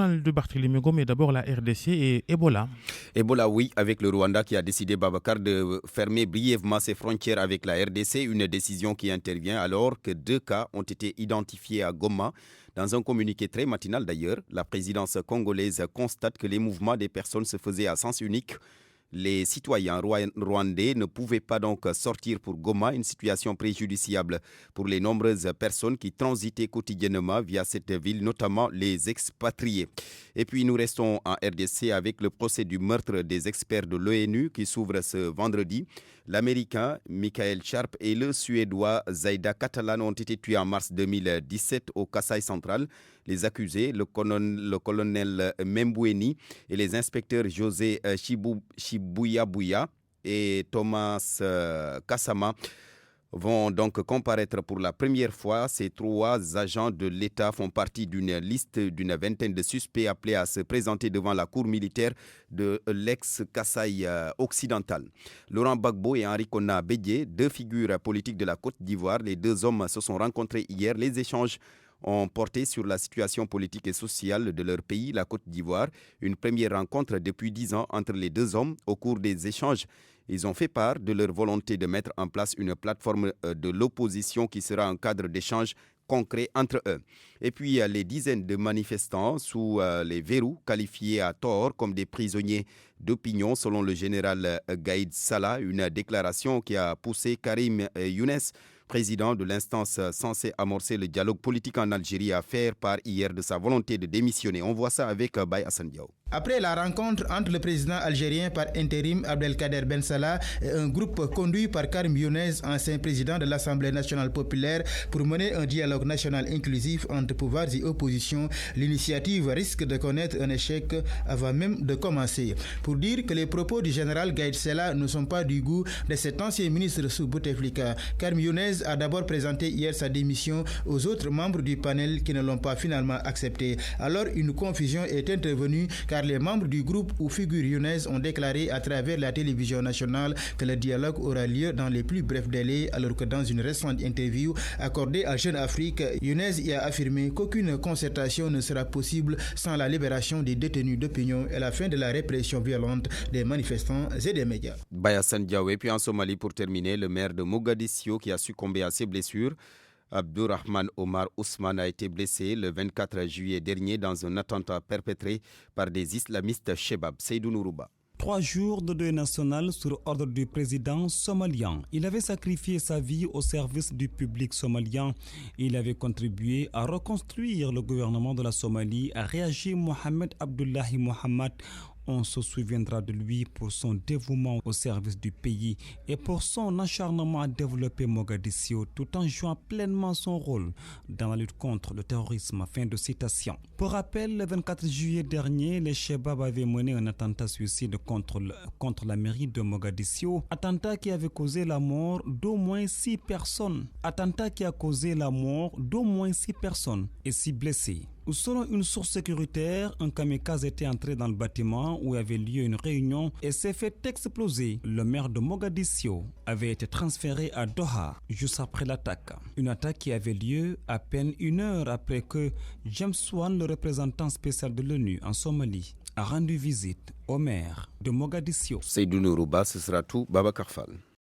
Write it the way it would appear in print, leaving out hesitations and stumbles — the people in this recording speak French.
journal de Barthélémy Gom, et d'abord la RDC et Ebola. Ebola, oui, avec le Rwanda qui a décidé, Babacar, de fermer brièvement ses frontières avec la RDC, une décision qui intervient alors que 2 cas ont été identifiés à Goma. Dans un communiqué très matinal d'ailleurs, la présidence congolaise constate que les mouvements des personnes se faisaient à sens unique. Les citoyens rwandais ne pouvaient pas donc sortir pour Goma, une situation préjudiciable pour les nombreuses personnes qui transitaient quotidiennement via cette ville, notamment les expatriés. Et puis nous restons en RDC avec le procès du meurtre des experts de l'ONU qui s'ouvre ce vendredi. L'Américain Michael Sharp et le Suédois Zaida Catalan ont été tués en mars 2017 au Kasaï central. Les accusés, le colonel Memboueni et les inspecteurs José Chibouya et Thomas Kassama, vont donc comparaître pour la première fois. Ces 3 agents de l'État font partie d'une liste d'une vingtaine de suspects appelés à se présenter devant la cour militaire de l'ex-Kasaï occidental. Laurent Gbagbo et Henri Konan Bédié, 2 figures politiques de la Côte d'Ivoire, les 2 hommes se sont rencontrés hier. Les échanges ont porté sur la situation politique et sociale de leur pays, la Côte d'Ivoire. Une première rencontre depuis 10 ans entre les 2 hommes. Au cours des échanges, ils ont fait part de leur volonté de mettre en place une plateforme de l'opposition qui sera un cadre d'échange concret entre eux. Et puis, les dizaines de manifestants sous les verrous, qualifiés à tort comme des prisonniers d'opinion, selon le général Gaïd Salah, une déclaration qui a poussé Karim Younes, président de l'instance censée amorcer le dialogue politique en Algérie, à faire part hier de sa volonté de démissionner. On voit ça avec Baye Hassan Diaw. Après la rencontre entre le président algérien par intérim Abdelkader Ben Salah et un groupe conduit par Karim Younes, ancien président de l'Assemblée nationale populaire, pour mener un dialogue national inclusif entre pouvoirs et opposition, l'initiative risque de connaître un échec avant même de commencer. Pour dire que les propos du général Gaïd Salah ne sont pas du goût de cet ancien ministre sous Bouteflika, Karim Younes a d'abord présenté hier sa démission aux autres membres du panel qui ne l'ont pas finalement accepté. Alors une confusion est intervenue car les membres du groupe où figure Younes ont déclaré à travers la télévision nationale que le dialogue aura lieu dans les plus brefs délais, alors que dans une récente interview accordée à Jeune Afrique, Younes y a affirmé qu'aucune concertation ne sera possible sans la libération des détenus d'opinion et la fin de la répression violente des manifestants et des médias. Bayassan Diawé, puis en Somalie pour terminer, le maire de Mogadiscio qui a succombé à ses blessures, Abdurrahman Omar Ousmane, a été blessé le 24 juillet dernier dans un attentat perpétré par des islamistes Chebab. Seydou Nourouba. 3 jours de deuil national sur ordre du président somalien. Il avait sacrifié sa vie au service du public somalien. Il avait contribué à reconstruire le gouvernement de la Somalie, a réagi Mohamed Abdullahi Mohamed. On se souviendra de lui pour son dévouement au service du pays et pour son acharnement à développer Mogadiscio tout en jouant pleinement son rôle dans la lutte contre le terrorisme. Fin de citation. Pour rappel, le 24 juillet dernier, les Chebab avaient mené un attentat suicide contre la mairie de Mogadiscio. Attentat qui avait causé la mort d'au moins 6 personnes. Attentat qui a causé la mort d'au moins 6 personnes et 6 blessés. Selon une source sécuritaire, un kamikaze était entré dans le bâtiment où avait lieu une réunion et s'est fait exploser. Le maire de Mogadiscio avait été transféré à Doha juste après l'attaque. Une attaque qui avait lieu à peine 1 heure après que James Swan, le représentant spécial de l'ONU en Somalie, a rendu visite au maire de Mogadiscio. Seydou Nourouba, ce sera tout. Baba Karfal.